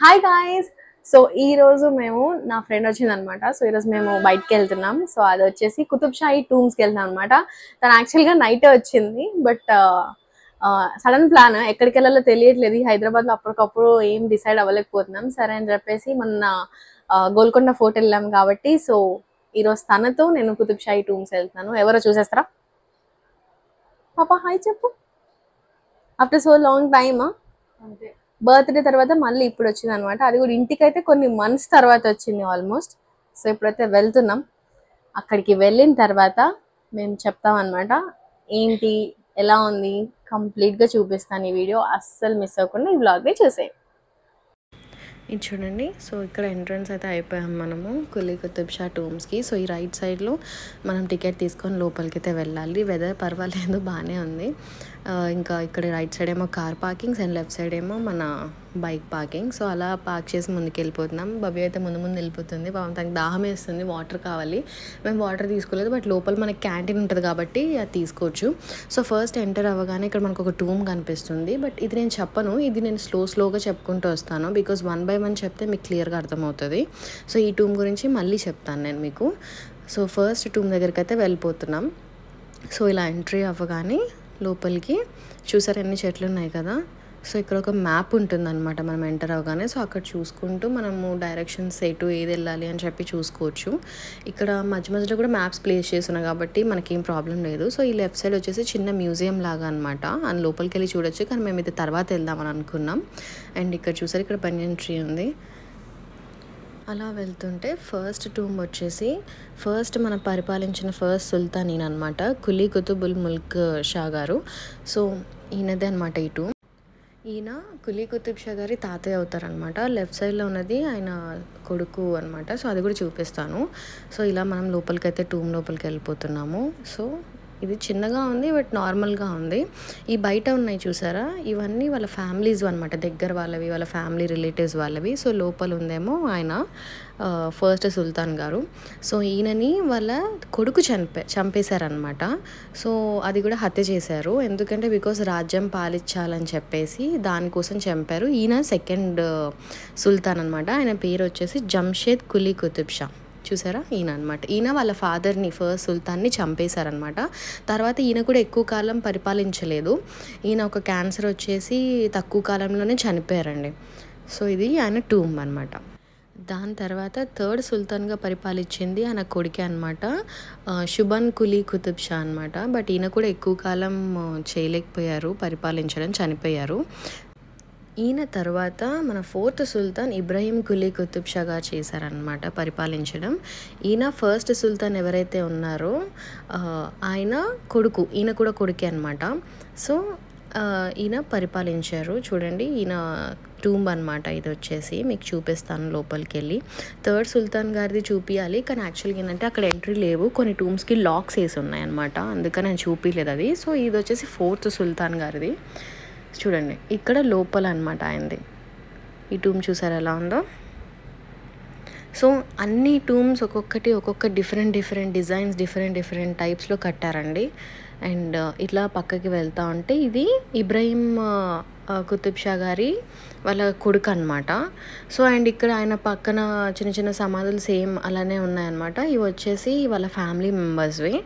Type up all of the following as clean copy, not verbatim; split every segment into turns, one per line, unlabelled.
Hi guys. So ఈ రోజు మేము నా ఫ్రెండ్ వచ్చిందనమాట. సో ఈరోజు మేము బయటకు వెళ్తున్నాం. సో అది వచ్చేసి కుతుబ్ షాహీ టూమ్స్కి వెళ్తున్నాం అనమాట. తను యాక్చువల్గా నైటే వచ్చింది, బట్ సడన్ ప్లాన్ ఎక్కడికి వెళ్ళాలో తెలియట్లేదు. హైదరాబాద్లో అప్పటికప్పుడు ఏం డిసైడ్ అవ్వలేకపోతున్నాం. సరే అని చెప్పేసి మొన్న గోల్కొండ ఫోర్ట్ వెళ్ళాం కాబట్టి, సో ఈరోజు తనతో నేను కుతుబ్ షాహీ టూమ్స్ వెళ్తున్నాను. ఎవరో చూసేస్తారా? పాపా హాయ్ చెప్పు. After so long time, birthday తర్వాత మళ్ళీ ఇప్పుడు వచ్చింది అనమాట. అది కూడా ఇంటికైతే కొన్ని మంత్స్ తర్వాత వచ్చింది ఆల్మోస్ట్. సో ఇప్పుడైతే వెళ్తున్నాం. అక్కడికి వెళ్ళిన తర్వాత మేము చెప్తాం అనమాట ఏంటి ఎలా ఉంది కంప్లీట్గా చూపిస్తాను. ఈ వీడియో అస్సలు మిస్ అవ్వకుండా ఈ వ్లాగ్ని చూసేయండి. ఇది చూడండి. సో ఇక్కడ ఎంట్రన్స్ అయితే అయిపోయాం మనము కులీ కుతుబ్ షా టూమ్స్కి. సో ఈ రైట్ సైడ్లో మనం టికెట్ తీసుకొని లోపలికి అయితే వెళ్ళాలి. వెదర్ పర్వాలేదు, బాగానే ఉంది. ఇంకా ఇక్కడ రైట్ సైడ్ ఏమో car parkings and left side ఏమో మన బైక్ పార్కింగ్. సో అలా పార్క్ చేసి ముందుకు వెళ్ళిపోతున్నాం. భవ్య అయితే ముందు వెళ్ళిపోతుంది. తనకు దాహం వేస్తుంది, వాటర్ కావాలి. మేము వాటర్ తీసుకోలేదు, బట్ లోపల మనకి క్యాంటీన్ ఉంటుంది కాబట్టి అది తీసుకోవచ్చు. సో ఫస్ట్ ఎంటర్ అవ్వగానే ఇక్కడ మనకు ఒక టూమ్ కనిపిస్తుంది. బట్ ఇది నేను చెప్పను, ఇది నేను స్లోగా చెప్పుకుంటూ వస్తాను. బికాజ్ 1 by 1 చెప్తే మీకు క్లియర్గా అర్థమవుతుంది. సో ఈ టూమ్ గురించి మళ్ళీ చెప్తాను నేను మీకు. సో ఫస్ట్ టూమ్ దగ్గరికి అయితే వెళ్ళిపోతున్నాం. సో ఇలా ఎంట్రీ అవ్వగానే లోపలికి చూసారు ఎన్ని చెట్లు ఉన్నాయి కదా. సో ఇక్కడ ఒక మ్యాప్ ఉంటుందన్నమాట మనం ఎంటర్ అవ్వగానే. సో అక్కడ చూసుకుంటూ మనము డైరెక్షన్స్ ఎటు ఏది వెళ్ళాలి అని చెప్పి చూసుకోవచ్చు. ఇక్కడ మధ్యలో కూడా మ్యాప్స్ ప్లేస్ చేస్తున్నాయి కాబట్టి మనకేం ప్రాబ్లం లేదు. సో ఈ లెఫ్ట్ సైడ్ వచ్చేసి చిన్న మ్యూజియం లాగా అనమాట. అని లోపలికి వెళ్ళి చూడొచ్చు, కానీ మేము ఇది తర్వాత వెళ్దామని అనుకున్నాం. అండ్ ఇక్కడ చూసారు ఇక్కడ బనియన్ ట్రీ ఉంది. అలా వెళ్తుంటే ఫస్ట్ టూమ్ వచ్చేసి మనం పరిపాలించిన ఫస్ట్ సుల్తాన్ ఈయన అనమాట, కులీ కుతుబుల్ ముల్క్ షా గారు. సో ఈయనదే అనమాట ఈ టూమ్. ఈయన కులీ కుతుబ్ షా గారి తాతయ్య అవుతారనమాట. లెఫ్ట్ సైడ్లో ఉన్నది ఆయన కొడుకు అనమాట. సో అది కూడా చూపిస్తాను. సో ఇలా మనం లోపలికైతే టూమ్ లోపలికి వెళ్ళిపోతున్నాము. సో ఇది చిన్నగా ఉంది, బట్ నార్మల్గా ఉంది. ఈ బయట ఉన్నాయి చూసారా, ఇవన్నీ వాళ్ళ ఫ్యామిలీస్ అనమాట, దగ్గర వాళ్ళవి, వాళ్ళ ఫ్యామిలీ రిలేటివ్స్ వాళ్ళవి. సో లోపల ఉందేమో ఆయన ఫస్ట్ సుల్తాన్ గారు. సో ఈయనని వాళ్ళ కొడుకు చంపేశారనమాట. సో అది కూడా హత్య చేశారు. ఎందుకంటే బికాస్ రాజ్యం పాలించాలని చెప్పేసి దానికోసం చంపారు. ఈయన సెకండ్ సుల్తాన్ అనమాట. ఆయన పేరు వచ్చేసి జంషేద్ కులీ కుతుబ్ షా. చూసారా, ఈయన అనమాట. ఈయన వాళ్ళ ఫాదర్ని ఫస్ట్ సుల్తాన్ని చంపేశారనమాట. తర్వాత ఈయన కూడా ఎక్కువ కాలం పరిపాలించలేదు. ఈయన ఒక క్యాన్సర్ వచ్చేసి తక్కువ కాలంలోనే చనిపోయారండి. సో ఇది ఆయన టూమ్ అనమాట. దాని తర్వాత థర్డ్ సుల్తాన్గా పరిపాలించింది ఆయన కొడుకే అనమాట, షుబన్ కులీ కుతుబ్ షా అనమాట. బట్ ఈయన కూడా ఎక్కువ కాలం చేయలేకపోయారు పరిపాలించడం, చనిపోయారు. ఈయన తర్వాత మన ఫోర్త్ సుల్తాన్ ఇబ్రాహీం కులీ కుతుబ్ షా గారు చేశారనమాట పరిపాలించడం. ఈయన ఫస్ట్ సుల్తాన్ ఎవరైతే ఉన్నారో ఆయన కొడుకు, ఈయన కూడా కొడుకే అనమాట. సో ఈయన పరిపాలించారు. చూడండి ఈయన టూంబ్ అనమాట. ఇది వచ్చేసి మీకు చూపిస్తాను లోపలికి వెళ్ళి. థర్డ్ సుల్తాన్ గారిది చూపించాలి, కానీ యాక్చువల్గా ఏంటంటే అక్కడ ఎంట్రీ లేవు, కొన్ని టూమ్స్కి లాక్స్ వేసి ఉన్నాయి అనమాట, అందుకని నేను చూపించలేదు అది. సో ఇది వచ్చేసి ఫోర్త్ సుల్తాన్ గారిది. చూడండి ఇక్కడ లోపల అనమాట ఆయనది. ఈ టూమ్ చూసారు ఎలా ఉందో. సో అన్ని టూమ్స్ ఒక్కొక్క డిఫరెంట్ డిజైన్స్, డిఫరెంట్ టైప్స్లో కట్టారండి. అండ్ ఇట్లా పక్కకి వెళ్తూ ఉంటే ఇది ఇబ్రాహీం కుతుబ్ షా గారి వాళ్ళ కొడుకు అనమాట. సో అండ్ ఇక్కడ ఆయన పక్కన చిన్న సమాధులు సేమ్ అలానే ఉన్నాయన్నమాట. ఇవి వచ్చేసి వాళ్ళ ఫ్యామిలీ మెంబర్స్వి.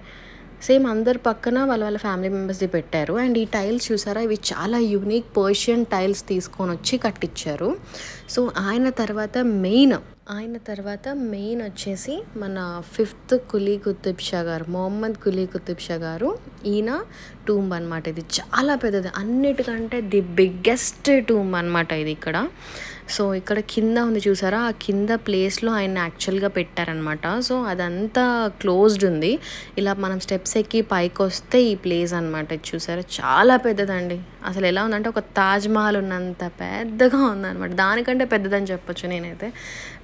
సేమ్ అందరు పక్కన వాళ్ళ ఫ్యామిలీ మెంబర్స్ది పెట్టారు. అండ్ ఈ టైల్స్ చూసారా, ఇవి చాలా యూనిక్ పర్షియన్ టైల్స్ తీసుకొని వచ్చి కట్టించారు. సో ఆయన తర్వాత మెయిన్ వచ్చేసి మన ఫిఫ్త్ కులీ కుతుబ్ షా గారు, మొహమ్మద్ కులీ కుతుబ్ షా గారు. ఈయన టూంబ్ అనమాట. ఇది చాలా పెద్దది, అన్నిటికంటే ది బిగ్గెస్ట్ టూంబ్ అనమాట ఇది ఇక్కడ. సో ఇక్కడ కింద ఉంది చూసారా, ఆ కింద ప్లేస్లో ఆయన యాక్చువల్గా పెట్టారనమాట. సో అదంతా క్లోజ్డ్ ఉంది. ఇలా మనం స్టెప్స్ ఎక్కి పైకి వస్తే ఈ ప్లేస్ అనమాట. ఇది చూసారా చాలా పెద్దదండి. అసలు ఎలా ఉందంటే ఒక తాజ్మహల్ ఉన్నంత పెద్దగా ఉందన్నమాట. దానికంటే పెద్దదని చెప్పొచ్చు నేనైతే,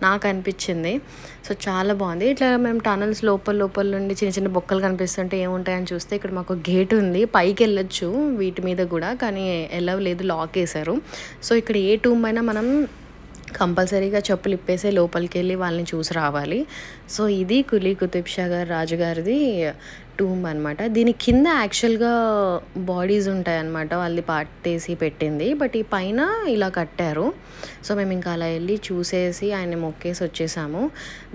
నాకు అనిపించింది. సో చాలా బాగుంది. ఇట్లా మేము టనల్స్ లోపల నుండి చిన్న బొక్కలు కనిపిస్తుంటే ఏముంటాయని చూస్తే ఇక్కడ మాకు గేట్ ఉంది, పైకి వెళ్ళొచ్చు వీటి మీద కూడా, కానీ వెళ్ళలేదు, లాక్ వేశారు. సో ఇక్కడ ఏ టూమ్ అయినా మనం కంపల్సరీగా చెప్పులు ఇప్పేసే లోపలికి వెళ్ళి వాళ్ళని చూసి రావాలి. సో ఇది కులీ కుతుబ్ షా గారు రాజుగారిది
టూమ్ అనమాట. దీని కింద యాక్చువల్గా బాడీస్ ఉంటాయన్నమాట, వాళ్ళది పాటేసి పెట్టింది. బట్ ఈ పైన ఇలా కట్టారు. సో మేము ఇంకా అలా వెళ్ళి చూసేసి ఆయన మొక్కేసి వచ్చేసాము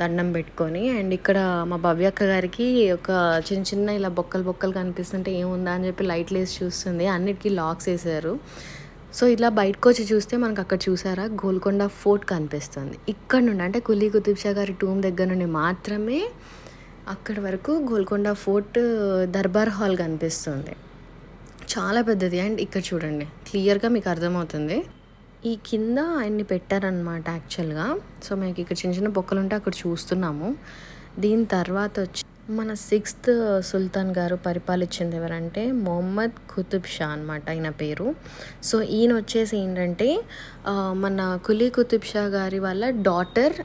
దండం పెట్టుకొని. అండ్ ఇక్కడ మా భవ్యక్క గారికి ఒక చిన్న చిన్న ఇలా బొక్కలు బొక్కలు కనిపిస్తుంటే ఏముందా అని చెప్పి లైట్లు వేసి చూస్తుంది. అన్నిటికీ లాక్స్ వేసారు. సో ఇలా బయటకు వచ్చి చూస్తే మనకు అక్కడ చూసారా గోల్కొండ ఫోర్ట్ కనిపిస్తుంది. ఇక్కడ నుండి అంటే కులీ కుతుబ్ షా గారి టూమ్ దగ్గర నుండి మాత్రమే అక్కడి వరకు గోల్కొండ ఫోర్ట్ దర్బార్ హాల్ కనిపిస్తుంది. చాలా పెద్దది. అండ్ ఇక్కడ చూడండి క్లియర్గా మీకు అర్థమవుతుంది. ఈ కింద ఆయన్ని పెట్టారనమాట యాక్చువల్గా. సో మీకు ఇక్కడ చిన్న చిన్న బొక్కలు ఉంటే అక్కడ చూస్తున్నాము. దీని తర్వాత వచ్చి మన 6th సుల్తాన్ గారు పరిపాలించింది ఎవరంటే మొహమ్మద్ కుతుబ్ షా అనమాట ఈయన పేరు. సో ఈయన వచ్చేసి ఏంటంటే మన కులీ కుతుబ్ షా గారి వాళ్ళ డాటర్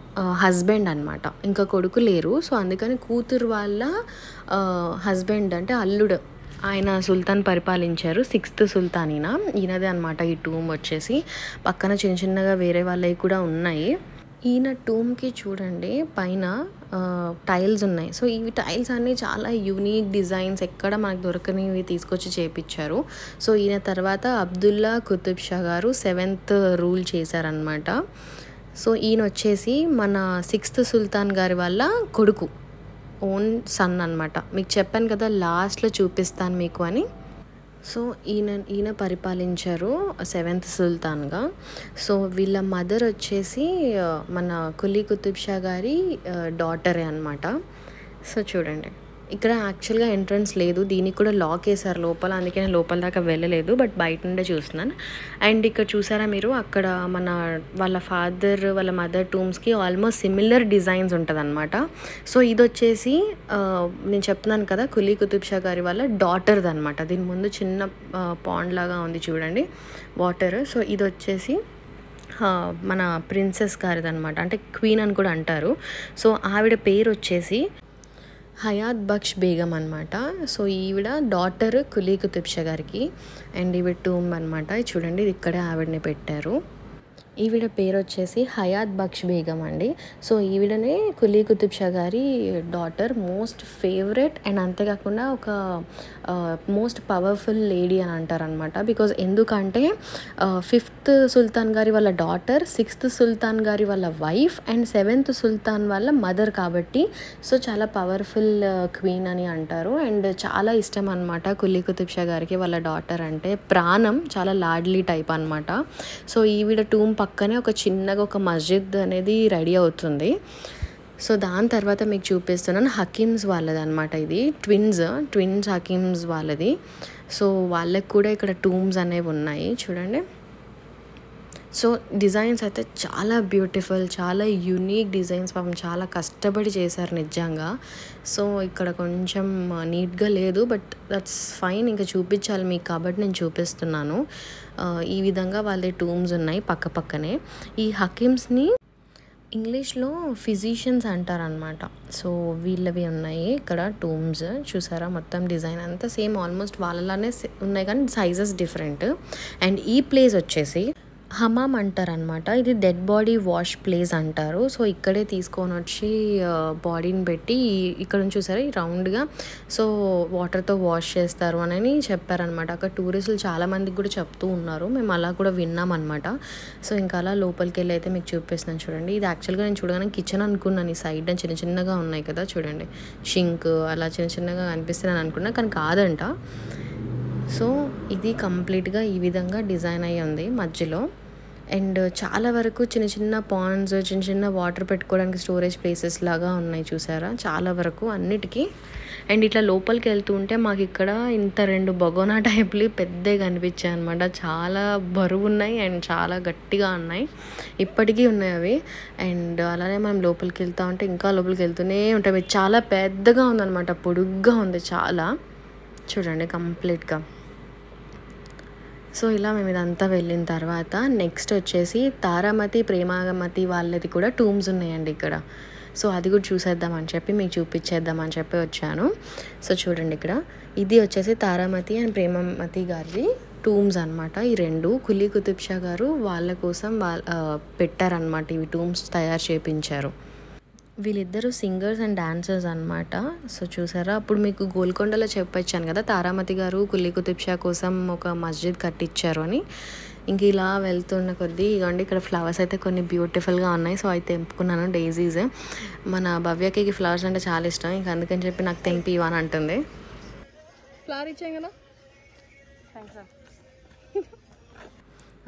హస్బెండ్ అనమాట. ఇంకా కొడుకు లేరు. సో అందుకని కూతురు వాళ్ళ హస్బెండ్ అంటే అల్లుడు ఆయన సుల్తాన్ పరిపాలించారు. 6th సుల్తాన్ ఈయనదే అనమాట ఈ టూమ్ వచ్చేసి. పక్కన చిన్న చిన్నగా వేరే వాళ్ళవి కూడా ఉన్నాయి. ఈయన టూమ్కి చూడండి పైన టైల్స్ ఉన్నాయి. సో ఇవి టైల్స్ అన్నీ చాలా యూనిక్ డిజైన్స్, ఎక్కడ మనకు దొరకనివి తీసుకొచ్చి చేపించారు. సో ఈయన తర్వాత అబ్దుల్లా కుతుబ్ షా గారు 7th రూల్ చేశారనమాట. సో ఈయన వచ్చేసి మన 6th సుల్తాన్ గారి వాళ్ళ కొడుకు, ఓన్ సన్ అనమాట. మీకు చెప్పాను కదా లాస్ట్లో చూపిస్తాను మీకు అని. సో ఈయన పరిపాలించారు 7th సుల్తాన్గా. సో వీళ్ళ మదర్ వచ్చేసి మన కులీ కుతుబ్ షా గారి డాటరే అనమాట. సో చూడండి ఇక్కడ యాక్చువల్గా ఎంట్రన్స్ లేదు, దీనికి కూడా లాక్ వేసారు లోపల, అందుకే నేను లోపల దాకా వెళ్ళలేదు, బట్ బయట నుండే చూస్తున్నాను. అండ్ ఇక్కడ చూసారా మీరు, అక్కడ మన వాళ్ళ ఫాదర్ వాళ్ళ మదర్ టూమ్స్కి ఆల్మోస్ట్ సిమిలర్ డిజైన్స్ ఉంటుంది అనమాట. సో ఇది వచ్చేసి నేను చెప్తున్నాను కదా కులీ కుతుబ్ షా గారి వాళ్ళ డాటర్ది అనమాట. దీని ముందు చిన్న పాండ్ లాగా ఉంది చూడండి వాటర్. సో ఇది వచ్చేసి మన ప్రిన్సెస్ గారిది అనమాట, అంటే క్వీన్ అని కూడా అంటారు. సో ఆవిడ పేరు వచ్చేసి హయాత్ బక్ష్ బేగం అనమాట. సో ఈవిడ డాటర్ కులీ కుతుబ్ షా గారికి. అండ్ ఈవిడ టూమ్ అనమాట. చూడండి ఇది ఇక్కడే ఆవిడని పెట్టారు. ఈవిడ పేరు వచ్చేసి హయాత్ బక్ష్ బేగం అండి. సో ఈవిడనే కులీ కుతుబ్ షా గారి డాటర్, మోస్ట్ ఫేవరెట్ అండ్ అంతేకాకుండా ఒక మోస్ట్ పవర్ఫుల్ లేడీ అని అంటారనమాట. బికాజ్ ఎందుకంటే 5th సుల్తాన్ గారి వాళ్ళ డాటర్, 6th సుల్తాన్ గారి వాళ్ళ వైఫ్ అండ్ 7th సుల్తాన్ వాళ్ళ మదర్ కాబట్టి సో చాలా పవర్ఫుల్ క్వీన్ అని అంటారు. అండ్ చాలా ఇష్టం అనమాట కులీ కుతుబ్ షా గారికి వాళ్ళ డాటర్ అంటే ప్రాణం, చాలా లాడ్లీ టైప్ అనమాట. సో ఈవిడ టూమ్ పక్కనే ఒక చిన్నగా ఒక మస్జిద్ అనేది రెడీ అవుతుంది. సో దాని తర్వాత మీకు చూపిస్తున్నాను హకీమ్స్ వాళ్ళది అనమాట. ఇది ట్విన్స్ హకీమ్స్ వాళ్ళది. సో వాళ్ళకి కూడా ఇక్కడ టూమ్స్ అనేవి ఉన్నాయి చూడండి. సో డిజైన్స్ అయితే చాలా బ్యూటిఫుల్, చాలా యూనిక్ డిజైన్స్, పాపం చాలా కష్టపడి చేశారు నిజంగా. సో ఇక్కడ కొంచెం నీట్గా లేదు, బట్ దట్స్ ఫైన్, ఇంకా చూపించాలి మీకు కాబట్టి నేను చూపిస్తున్నాను. ఈ విధంగా వాళ్ళ టూమ్స్ ఉన్నాయి పక్క పక్కనే. ఈ హకీమ్స్ని ఇంగ్లీష్లో ఫిజిషియన్స్ అంటారనమాట. సో వీళ్ళవి ఉన్నాయి ఇక్కడ టూమ్స్. చూసారా మొత్తం డిజైన్ అంతా సేమ్ ఆల్మోస్ట్ వాళ్ళలానే ఉన్నాయి కానీ సైజెస్ డిఫరెంట్. అండ్ ఈ ప్లేస్ వచ్చేసి హమామ్ అంటారనమాట. ఇది డెడ్ బాడీ వాష్ ప్లేస్ అంటారు. సో ఇక్కడే తీసుకొని వచ్చి బాడీని పెట్టి ఇక్కడ నుంచి చూసారు ఈ రౌండ్గా సో వాటర్తో వాష్ చేస్తారు అని చెప్పారనమాట. అక్కడ టూరిస్టులు చాలామందికి కూడా చెప్తూ ఉన్నారు, మేము అలా కూడా విన్నామన్నమాట. సో ఇంకా అలా లోపలికి వెళ్ళి అయితే మీకు చూపిస్తున్నాను చూడండి. ఇది యాక్చువల్గా నేను చూడగానే కిచెన్ అనుకున్నాను. ఈ సైడ్ చిన్న చిన్నగా ఉన్నాయి కదా చూడండి, షింక్ అలా చిన్న చిన్నగా కనిపిస్తున్నాను అనుకున్నా, కానీ కాదంట. సో ఇది కంప్లీట్గా ఈ విధంగా డిజైన్ అయ్యి ఉంది మధ్యలో. అండ్ చాలా వరకు చిన్న చిన్న పాండ్స్, చిన్న చిన్న వాటర్ పెట్టుకోవడానికి స్టోరేజ్ ప్లేసెస్ లాగా ఉన్నాయి చూసారా చాలా వరకు అన్నిటికీ. అండ్ ఇట్లా లోపలికి వెళ్తూ ఉంటే మాకు ఇక్కడ ఇంత 2 బగోనా టైప్లు పెద్దగా కనిపించాయి అనమాట. చాలా బరువు ఉన్నాయి అండ్ చాలా గట్టిగా ఉన్నాయి, ఇప్పటికీ ఉన్నాయి అవి. అండ్ అలానే మనం లోపలికి వెళ్తూ ఉంటే ఇంకా లోపలికి వెళ్తూనే ఉంటాయి. చాలా పెద్దగా ఉందన్నమాట, పొడుగ్గా ఉంది చాలా చూడండి కంప్లీట్గా. సో ఇలా మేము ఇదంతా వెళ్ళిన తర్వాత నెక్స్ట్ వచ్చేసి తారామతి ప్రేమామతి వాళ్ళది కూడా టూమ్స్ ఉన్నాయండి ఇక్కడ. సో అది కూడా చూసేద్దామని చెప్పి మీకు చూపించేద్దామని చెప్పి వచ్చాను. సో చూడండి ఇక్కడ ఇది వచ్చేసి తారామతి అండ్ ప్రేమామతి గారి టూమ్స్ అనమాట. ఈ 2 కులీ కుతుబ్ షా గారు వాళ్ళ కోసం పెట్టారనమాట, ఇవి టూమ్స్ తయారు చేయించారు. వీళ్ళిద్దరూ సింగర్స్ అండ్ డాన్సర్స్ అనమాట. సో చూసారా, అప్పుడు మీకు గోల్కొండలో చెప్పొచ్చాను కదా, తారామతి గారు కులీ కుతుబ్ షా కోసం ఒక మస్జిద్ కట్టించారు అని. ఇంక ఇలా వెళ్తున్న కొద్దీ ఇవ్వండి, ఇక్కడ ఫ్లవర్స్ అయితే కొన్ని బ్యూటిఫుల్గా ఉన్నాయి. సో అయితే తెంపుకున్నాను, డైజీస్. మన భవ్యకి ఫ్లవర్స్ అంటే చాలా ఇష్టం, ఇంక అందుకని చెప్పి నాకు తెంపి ఇవ్వని అంటుంది. ఫ్లవర్ ఇచ్చాం కదా,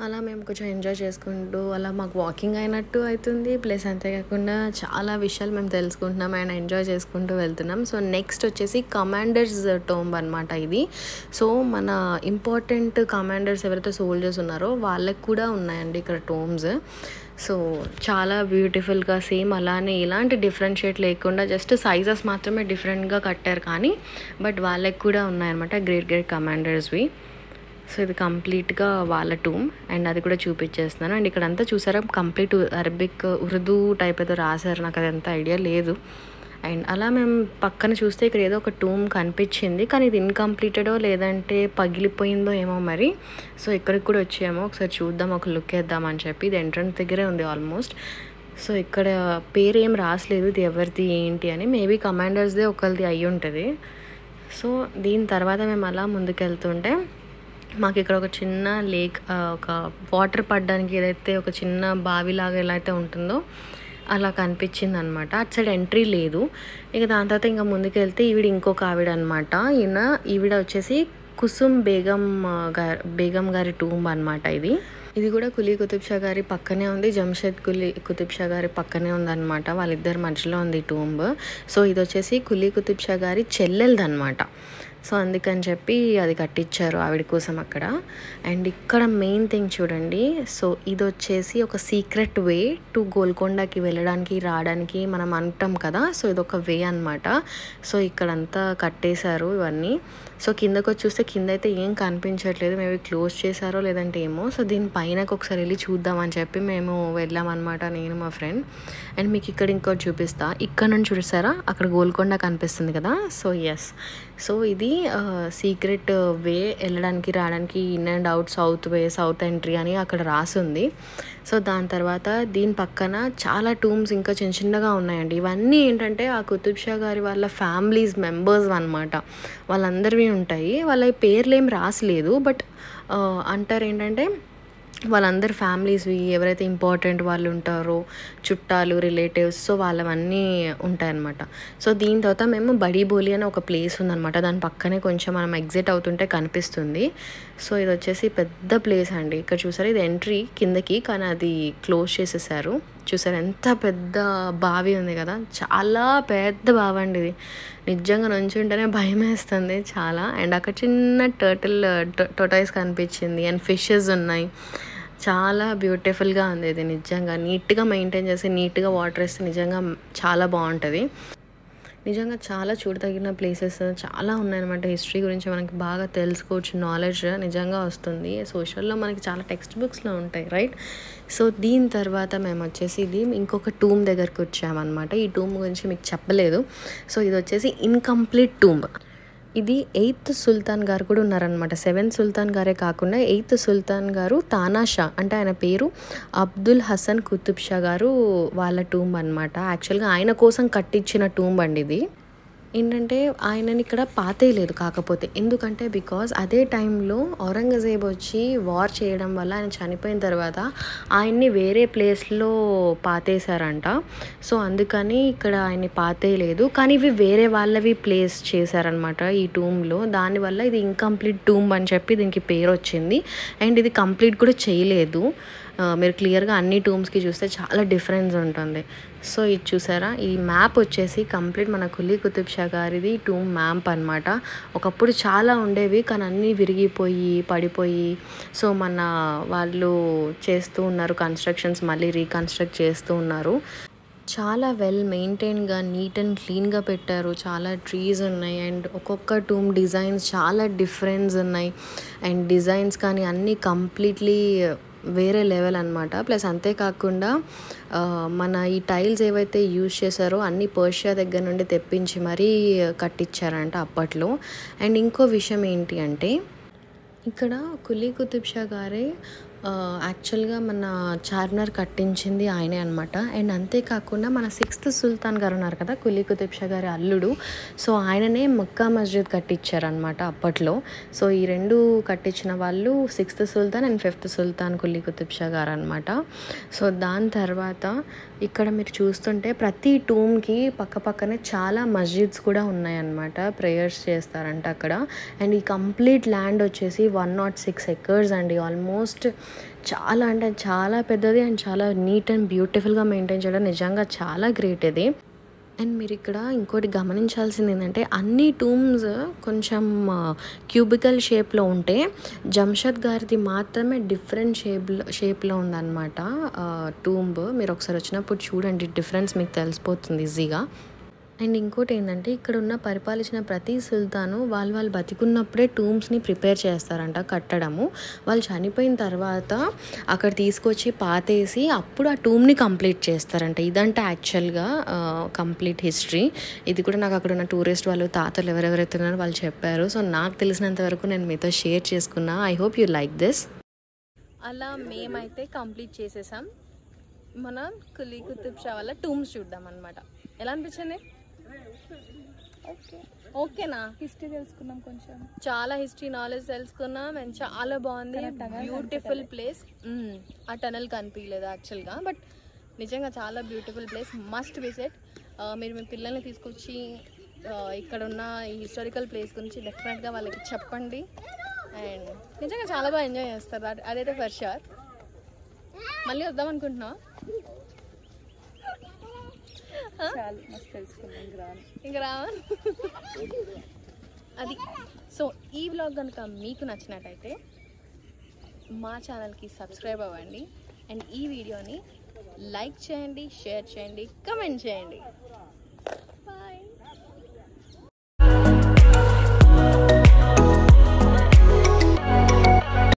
అలా మేము కొంచెం ఎంజాయ్ చేసుకుంటూ అలా మాకు వాకింగ్ అయినట్టు అవుతుంది. ప్లస్ అంతేకాకుండా చాలా విషయాలు మేము తెలుసుకుంటున్నాం అండ్ ఎంజాయ్ చేసుకుంటూ వెళ్తున్నాం. సో నెక్స్ట్ వచ్చేసి కమాండర్స్ టోంబ్ అనమాట ఇది. సో మన ఇంపార్టెంట్ కమాండర్స్ ఎవరైతే సోల్జర్స్ ఉన్నారో వాళ్ళకి కూడా ఉన్నాయండి ఇక్కడ టోంబ్స్. సో చాలా బ్యూటిఫుల్గా సేమ్ అలానే ఇలాంటి డిఫరెన్షియేట్ లేకుండా జస్ట్ సైజెస్ మాత్రమే డిఫరెంట్గా కట్టారు, కానీ బట్ వాళ్ళకి కూడా ఉన్నాయన్నమాట గ్రేట్ గ్రేట్ కమాండర్స్వి. సో ఇది కంప్లీట్గా వాళ్ళ టూమ్ అండ్ అది కూడా చూపించేస్తున్నాను. అండ్ ఇక్కడంతా చూసారా, కంప్లీట్ అరబిక్ ఉర్దూ టైప్ ఏదో రాశారు, నాకు అదంతా ఐడియా లేదు. అండ్ అలా మేము పక్కన చూస్తే ఇక్కడ ఏదో ఒక టూమ్ కనిపించింది, కానీ ఇది ఇన్కంప్లీటెడో లేదంటే పగిలిపోయిందో ఏమో మరి. సో ఇక్కడికి కూడా వచ్చాము, ఒకసారి చూద్దాం, ఒక లుక్ వేద్దామని చెప్పి. ఇది ఎంట్రన్స్ దగ్గరే ఉంది ఆల్మోస్ట్. సో ఇక్కడ పేరు ఏం రాసలేదు ఇది ఎవరిది ఏంటి అని, మేబీ కమాండర్స్దే ఒకరిది అయ్యి ఉంటుంది. సో దీని తర్వాత మేము అలా ముందుకెళ్తుంటే మాకు ఇక్కడ ఒక చిన్న లేక్, ఒక వాటర్ పడడానికి ఏదైతే ఒక చిన్న బావిలాగా ఎలా అయితే ఉంటుందో అలా కనిపించింది అనమాట. అటు సైడ్ ఎంట్రీ లేదు. ఇక దాని తర్వాత ఇంకా ముందుకు వెళ్తే ఈవిడ ఇంకొక ఆవిడ అనమాట. ఈవిడ వచ్చేసి కుసుమ్ బేగం గారి టూంబ్ అనమాట ఇది కూడా కులీ కుతుబ్ షా గారి పక్కనే ఉంది, జంషెద్ కులీ కుతుబ్ షా గారి పక్కనే ఉందన్నమాట. వాళ్ళిద్దరి మధ్యలో ఉంది టూంబ్. సో ఇది వచ్చేసి కులీ కుతుబ్ షా గారి చెల్లెలదనమాట. సో అందుకని చెప్పి అది కట్టించారు ఆవిడ కోసం అక్కడ. అండ్ ఇక్కడ మెయిన్ థింగ్ చూడండి, సో ఇది వచ్చేసి ఒక సీక్రెట్ వే టు గోల్కొండకి వెళ్ళడానికి రావడానికి మనం అంటాం కదా, సో ఇది ఒక వే అనమాట. సో ఇక్కడంతా కట్టేశారు ఇవన్నీ. సో కిందకు వచ్చి చూస్తే కింద అయితే ఏం కనిపించట్లేదు, మేబీ క్లోజ్ చేశారో లేదంటే ఏమో. సో దీనిపైనకు ఒకసారి వెళ్ళి చూద్దామని చెప్పి మేము వెళ్ళామన్నమాట, నేను మా ఫ్రెండ్. అండ్ మీకు ఇక్కడ ఇంకోటి చూపిస్తా, ఇక్కడ నుంచి చూసారా అక్కడ గోల్కొండ కనిపిస్తుంది కదా. సో ఎస్, సో ఇది సీక్రెట్ వే వెళ్ళడానికి రావడానికి, in and out south way, south entry అని అక్కడ రాసుంది. సో దాని తర్వాత దీని పక్కన చాలా టూమ్స్ ఇంకా చిన్న చిన్నగా ఉన్నాయండి. ఇవన్నీ ఏంటంటే ఆ కుతుబ్ షా గారి వాళ్ళ ఫ్యామిలీస్ మెంబర్స్ అనమాట, వాళ్ళందరివి ఉంటాయి. వాళ్ళ పేర్లు ఏం రాసలేదు, బట్ అంటారు ఏంటంటే వాళ్ళందరు ఫ్యామిలీస్వి, ఎవరైతే ఇంపార్టెంట్ వాళ్ళు ఉంటారో చుట్టాలు రిలేటివ్స్, సో వాళ్ళవన్నీ ఉంటాయన్నమాట. సో దీని తర్వాత మేము బడీ బోలి అని ఒక ప్లేస్ ఉందన్నమాట, దాని పక్కనే కొంచెం మనం ఎగ్జిట్ అవుతుంటే కనిపిస్తుంది. సో ఇది వచ్చేసి పెద్ద ప్లేస్ అండి. ఇక్కడ చూసారు ఇది ఎంట్రీ కిందకి, కానీ అది క్లోజ్ చేసేసారు. చూసారు ఎంత పెద్ద బావి ఉంది కదా, చాలా పెద్ద బావి అండి ఇది. నిజంగా నుంచుంటేనే భయం వేస్తుంది చాలా. అండ్ అక్కడ చిన్న టోటాయిస్ కనిపించింది అండ్ ఫిషెస్ ఉన్నాయి. చాలా బ్యూటిఫుల్గా ఉంది ఇది. నిజంగా నీట్గా మెయింటైన్ చేసి నీట్గా వాటర్ వేస్తే నిజంగా చాలా బాగుంటుంది. నిజంగా చాలా చూడదగిన ప్లేసెస్ చాలా ఉన్నాయన్నమాట. హిస్టరీ గురించి మనకి బాగా తెలుసుకోవచ్చు, నాలెడ్జ్ నిజంగా వస్తుంది. సోషల్లో మనకి చాలా టెక్స్ట్ బుక్స్లో ఉంటాయి, రైట్. సో దీని తర్వాత మేము వచ్చేసి ఇది ఇంకొక టూమ్ దగ్గరికి వచ్చామన్నమాట. ఈ టూమ్ గురించి మీకు చెప్పలేదు. సో ఇది వచ్చేసి ఇన్కంప్లీట్ టూంబ్. ఇది 8th సుల్తాన్ గారు కూడా ఉన్నారనమాట. 7th సుల్తాన్ గారే కాకుండా 8th సుల్తాన్ గారు తానాషా, అంటే ఆయన పేరు అబ్దుల్ హసన్ కుతుబ్ షా గారు వాళ్ళ టూంబ్ అనమాట. యాక్చువల్గా ఆయన కోసం కట్టించిన టూంబ్ అండి ఇది. ఏంటంటే ఆయనని ఇక్కడ పాతేయలేదు, కాకపోతే ఎందుకంటే బికాజ్ అదే టైంలో ఔరంగజేబ్ వచ్చి వార్ చేయడం వల్ల ఆయన చనిపోయిన తర్వాత ఆయన్ని వేరే ప్లేస్లో పాతేశారంట. సో అందుకని ఇక్కడ ఆయన్ని పాతేయలేదు, కానీ ఇవి వేరే వాళ్ళవి ప్లేస్ చేశారనమాట ఈ టూంబ్లో. దానివల్ల ఇది ఇన్కంప్లీట్ టూంబ్ అని చెప్పి దీనికి పేరు వచ్చింది. అండ్ ఇది కంప్లీట్ కూడా చేయలేదు. మీరు క్లియర్గా అన్ని టూమ్స్కి చూస్తే చాలా డిఫరెన్స్ ఉంటుంది. సో ఇది చూసారా, ఈ మ్యాప్ వచ్చేసి కంప్లీట్ మన కులీ కుతుబ్ షా గారిది టూమ్ మ్యాప్ అనమాట. ఒకప్పుడు చాలా ఉండేవి, కానీ అన్నీ విరిగిపోయి పడిపోయి, సో మన వాళ్ళు చేస్తూ ఉన్నారు కన్స్ట్రక్షన్స్, మళ్ళీ రీకన్స్ట్రక్ట్ చేస్తూ ఉన్నారు. చాలా వెల్ మెయింటైన్గా నీట్ అండ్ క్లీన్గా పెట్టారు. చాలా ట్రీస్ ఉన్నాయి అండ్ ఒక్కొక్క టూమ్ డిజైన్స్ చాలా డిఫరెన్స్ ఉన్నాయి. అండ్ డిజైన్స్ కానీ అన్నీ కంప్లీట్లీ వేరే లెవెల్ అనమాట. ప్లస్ అంతేకాకుండా మన ఈ టైల్స్ ఏవైతే యూజ్ చేశారో అన్నీ పర్షియా దగ్గర నుండి తెప్పించి మరీ కట్టించారంట అప్పట్లో. అండ్ ఇంకో విషయం ఏంటి అంటే ఇక్కడ కులీ కుతుబ్ షా గారే యాక్చువల్గా మన చార్మినార్ కట్టించింది ఆయనే అనమాట. అండ్ అంతేకాకుండా మన 6th సుల్తాన్ గారు ఉన్నారు కదా, కులీ కుతుబ్ షా గారి అల్లుడు. సో ఆయననే మక్కా మస్జిద్ కట్టించారనమాట అప్పట్లో. సో ఈ రెండు కట్టించిన వాళ్ళు 6th సుల్తాన్ అండ్ 5th సుల్తాన్ కులీ కుతుబ్ షా గారు అనమాట. సో దాని తర్వాత ఇక్కడ మీరు చూస్తుంటే ప్రతి టూమ్కి పక్కనే చాలా మస్జిద్స్ కూడా ఉన్నాయన్నమాట. ప్రేయర్స్ చేస్తారంట అక్కడ. అండ్ ఈ కంప్లీట్ ల్యాండ్ వచ్చేసి 106 acres అండి. ఆల్మోస్ట్ చాలా అంటే చాలా పెద్దది అండ్ చాలా నీట్ అండ్ బ్యూటిఫుల్గా మెయింటైన్ చేయడం నిజంగా చాలా గ్రేట్ ఇది. అండ్ మీరు ఇక్కడ ఇంకోటి గమనించాల్సింది ఏంటంటే అన్ని టూమ్స్ కొంచెం క్యూబికల్ షేప్లో ఉంటే జంషద్ గారిది మాత్రమే డిఫరెంట్ షేప్లో ఉందన్నమాట టూంబ్. మీరు ఒకసారి వచ్చినప్పుడు చూడండి, డిఫరెన్స్ మీకు తెలిసిపోతుంది ఈజీగా. అండ్ ఇంకోటి ఏంటంటే ఇక్కడ ఉన్న పరిపాలించిన ప్రతి సుల్తాను వాళ్ళు బతికున్నప్పుడే టూమ్స్ని ప్రిపేర్ చేస్తారంట కట్టడము. వాళ్ళు చనిపోయిన తర్వాత అక్కడ తీసుకొచ్చి పాతేసి అప్పుడు ఆ టూమ్ని కంప్లీట్ చేస్తారంట. ఇదంటే యాక్చువల్గా కంప్లీట్ హిస్టరీ. ఇది కూడా నాకు అక్కడ ఉన్న టూరిస్ట్ వాళ్ళు తాతలు ఎవరెవరైతే ఉన్నారో వాళ్ళు చెప్పారు. సో నాకు తెలిసినంత వరకు నేను మీతో షేర్ చేసుకున్నా. I hope you like this.
అలా మేమైతే కంప్లీట్ చేసేసాం. మనం కులీ కుతుబ్ షా వాళ్ళ టూమ్స్ చూద్దాం అనమాట. ఎలా అనిపించింది? ఓకేనా?
హిస్టరీ తెలుసుకున్నాం, కొంచెం
చాలా హిస్టరీ నాలెడ్జ్ తెలుసుకున్నాం. అండ్ చాలా బాగుంది, బ్యూటిఫుల్ ప్లేస్. ఆ టనల్ కనిపించలేదు యాక్చువల్గా, బట్ నిజంగా చాలా బ్యూటిఫుల్ ప్లేస్, మస్ట్ విజిట్. మీరు మీ పిల్లల్ని తీసుకొచ్చి ఇక్కడ ఉన్న ఈ హిస్టారికల్ ప్లేస్ గురించి డెఫినెట్గా వాళ్ళకి చెప్పండి. అండ్ నిజంగా చాలా బాగా ఎంజాయ్ చేస్తారు. అదైతే ఫర్ షూర్. మళ్ళీ వద్దాం అనుకుంటున్నా.
చాలా మస్తు తెలుసుకున్నాం,
ఇంకా రావా అది. సో ఈ వ్లాగ్ కనుక మీకు నచ్చినట్టయితే మా ఛానల్కి సబ్స్క్రైబ్ అవ్వండి. అండ్ ఈ వీడియోని లైక్ చేయండి, షేర్ చేయండి, కమెంట్ చేయండి.